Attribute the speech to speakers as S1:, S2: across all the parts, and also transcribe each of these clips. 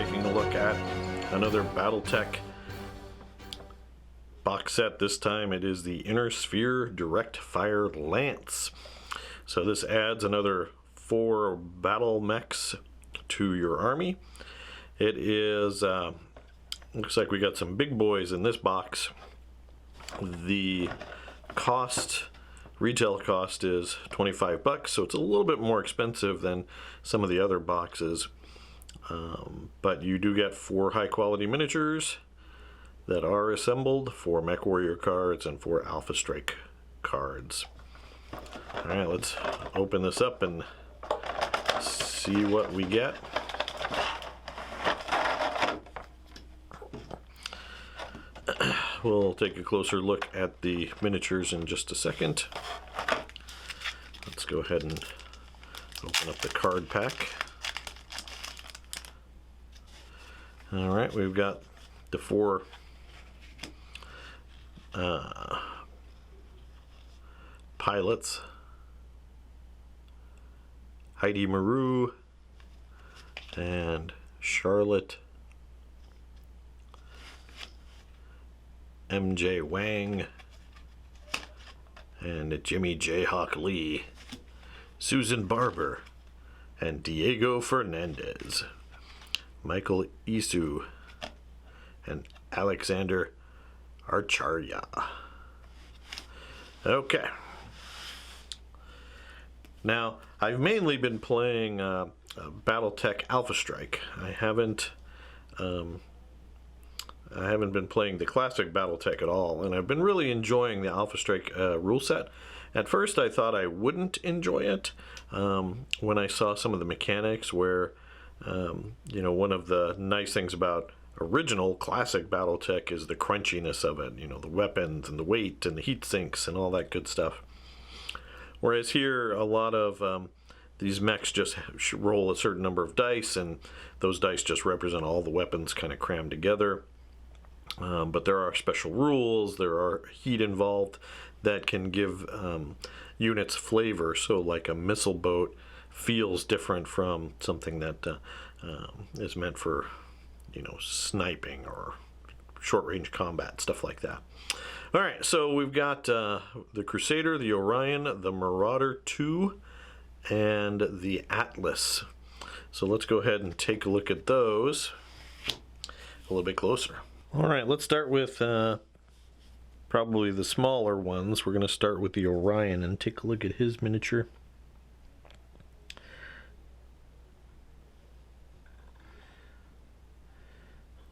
S1: taking a look at another Battletech box set. This time it is the Inner Sphere Direct Fire Lance. So this adds another 4 battle mechs to your army. It is looks like we got some big boys in this box. The retail cost is $25, so it's a little bit more expensive than some of the other boxes. But you do get 4 high quality miniatures that are assembled, 4 Mech Warrior cards, and 4 Alpha Strike cards. Alright, let's open this up and see what we get. We'll take a closer look at the miniatures in just a second. Let's go ahead and open up the card pack. Alright, we've got the 4 pilots. Heidi Maru and Charlotte, MJ Wang, and Jimmy Jayhawk Lee, Susan Barber, and Diego Fernandez, Michael Isu, and Alexander Archarya. Okay. Now, I've mainly been playing Battletech Alpha Strike. I haven't been playing the classic Battletech at all, and I've been really enjoying the Alpha Strike rule set. At first, I thought I wouldn't enjoy it when I saw some of the mechanics where, you know, one of the nice things about original classic Battletech is the crunchiness of it, you know, the weapons and the weight and the heat sinks and all that good stuff. Whereas here, a lot of these mechs just roll a certain number of dice, and those dice just represent all the weapons kind of crammed together. But there are special rules, there are heat involved that can give units flavor. So like a missile boat feels different from something that is meant for, you know, sniping or short-range combat, stuff like that. Alright, so we've got the Crusader, the Orion, the Marauder 2, and the Atlas. So let's go ahead and take a look at those a little bit closer. Alright, let's start with probably the smaller ones. We're going to start with the Orion and take a look at his miniature.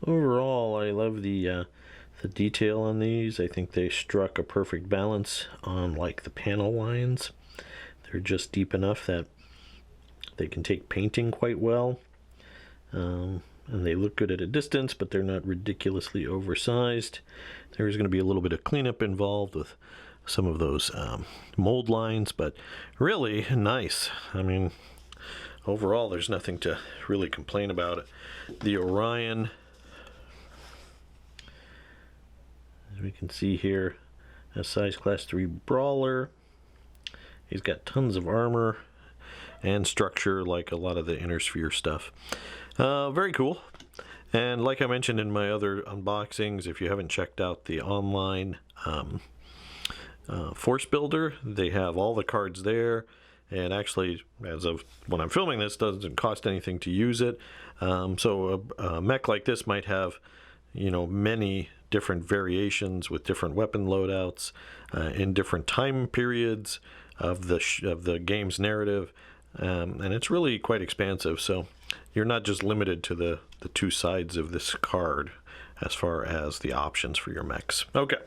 S1: Overall, I love the detail on these. I think they struck a perfect balance on like the panel lines. They're just deep enough that they can take painting quite well. And they look good at a distance, but they're not ridiculously oversized. There's going to be a little bit of cleanup involved with some of those mold lines, but really nice. I mean, overall, there's nothing to really complain about it. The Orion, as we can see here, a size class 3 brawler. He's got tons of armor and structure like a lot of the Inner Sphere stuff. Very cool. And like I mentioned in my other unboxings, if you haven't checked out the online Force Builder, they have all the cards there. And actually, as of when I'm filming this, doesn't cost anything to use it. So a mech like this might have, you know, many different variations with different weapon loadouts in different time periods of the game's narrative, and it's really quite expansive. So you're not just limited to the 2 sides of this card as far as the options for your mechs. Okay,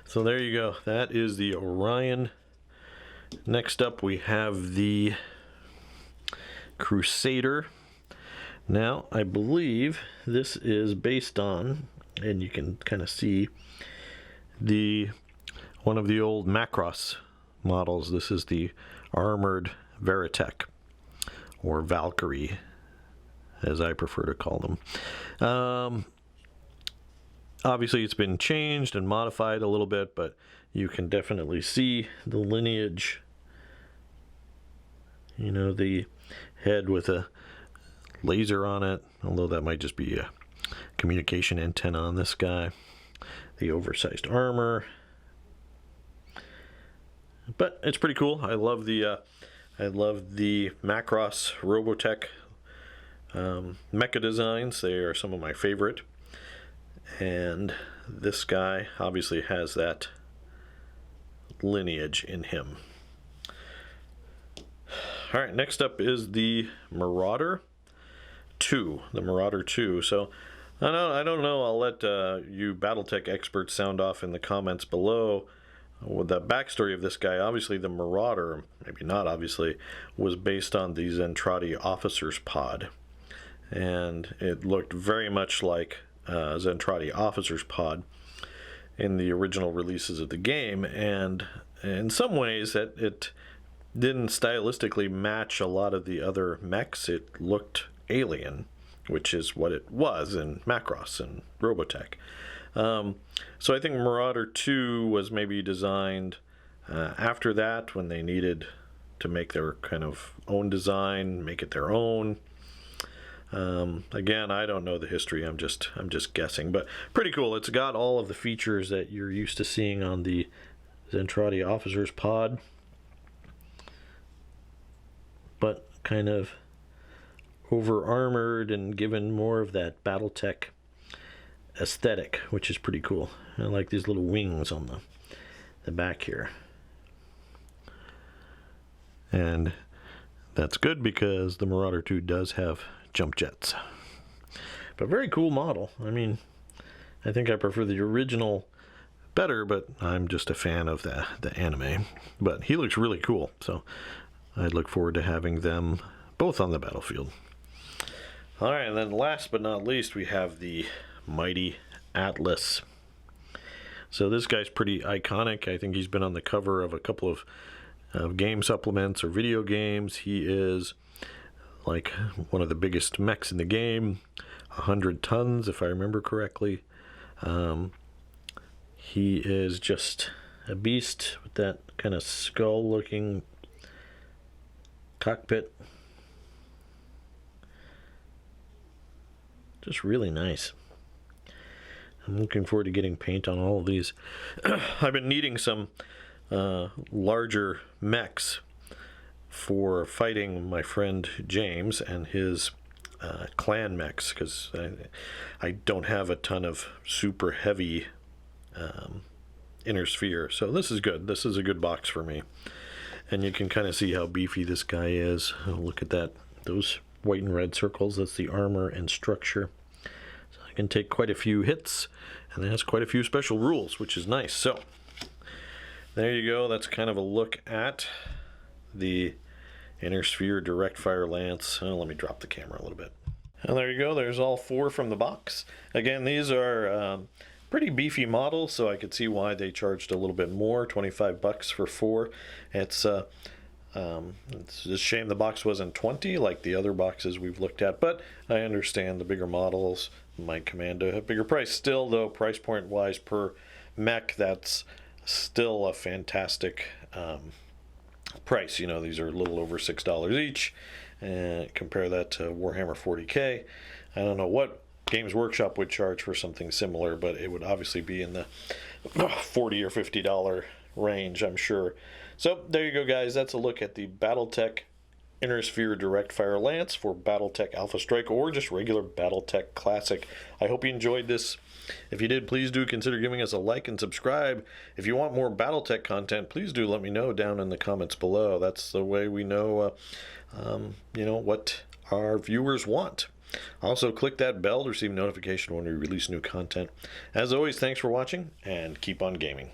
S1: so there you go. That is the Orion. Next up, we have the Crusader. Now, I believe this is based on, and you can kind of see one of the old Macross models. This is the armored Veritech, or Valkyrie, as I prefer to call them. Obviously, it's been changed and modified a little bit, but you can definitely see the lineage. You know, the head with a laser on it, although that might just be a communication antenna on this guy. The oversized armor, but it's pretty cool. I love the Macross Robotech mecha designs. They are some of my favorite, and this guy obviously has that lineage in him. Alright, next up is the Marauder 2. The Marauder 2. So, I don't know. I'll let you Battletech experts sound off in the comments below with the backstory of this guy. Obviously, the Marauder, maybe not obviously, was based on the Zentradi Officer's Pod. And it looked very much like Zentradi Officer's Pod in the original releases of the game. And in some ways, that it didn't stylistically match a lot of the other mechs. It looked alien, which is what it was in Macross and Robotech. So I think Marauder 2 was maybe designed after that, when they needed to make their kind of own design, make it their own. Again, I don't know the history. I'm just guessing, but pretty cool. It's got all of the features that you're used to seeing on the Zentradi Officer's Pod, but kind of over armored and given more of that Battletech aesthetic, which is pretty cool. I like these little wings on the back here, and that's good because the Marauder 2 does have jump jets. But very cool model. I mean, I think I prefer the original better, but I'm just a fan of the anime. But he looks really cool, so I look forward to having them both on the battlefield. Alright, and then last but not least, we have the Mighty Atlas. So this guy's pretty iconic. I think he's been on the cover of a couple of game supplements or video games. He is like one of the biggest mechs in the game, 100 tons if I remember correctly. He is just a beast with that kind of skull looking cockpit. Just really nice. I'm looking forward to getting paint on all of these. I've been needing some larger mechs for fighting my friend James and his clan mechs, because I don't have a ton of super heavy inner sphere. So this is good. This is a good box for me. And you can kind of see how beefy this guy is. Look at that. Those white and red circles, that's the armor and structure. So I can take quite a few hits, and it has quite a few special rules, which is nice. So there you go. That's kind of a look at the Inner Sphere Direct Fire Lance. Let me drop the camera a little bit. And there you go. There's all four from the box. Again, these are pretty beefy models, so I could see why they charged a little bit more, $25 for four. It's a shame the box wasn't 20 like the other boxes we've looked at, but I understand the bigger models might command a bigger price. Still, though, price point wise per mech, that's still a fantastic price. You know, these are a little over $6 each, and compare that to Warhammer 40K. I don't know what Games Workshop would charge for something similar, but it would obviously be in the $40 or $50 range, I'm sure. So there you go, guys. That's a look at the Battletech Inner Sphere Direct Fire Lance for Battletech Alpha Strike, or just regular Battletech Classic. I hope you enjoyed this. If you did, please do consider giving us a like and subscribe. If you want more Battletech content, please do let me know down in the comments below. That's the way we know, you know, what our viewers want. Also, click that bell to receive notification when we release new content. As always, thanks for watching, and keep on gaming.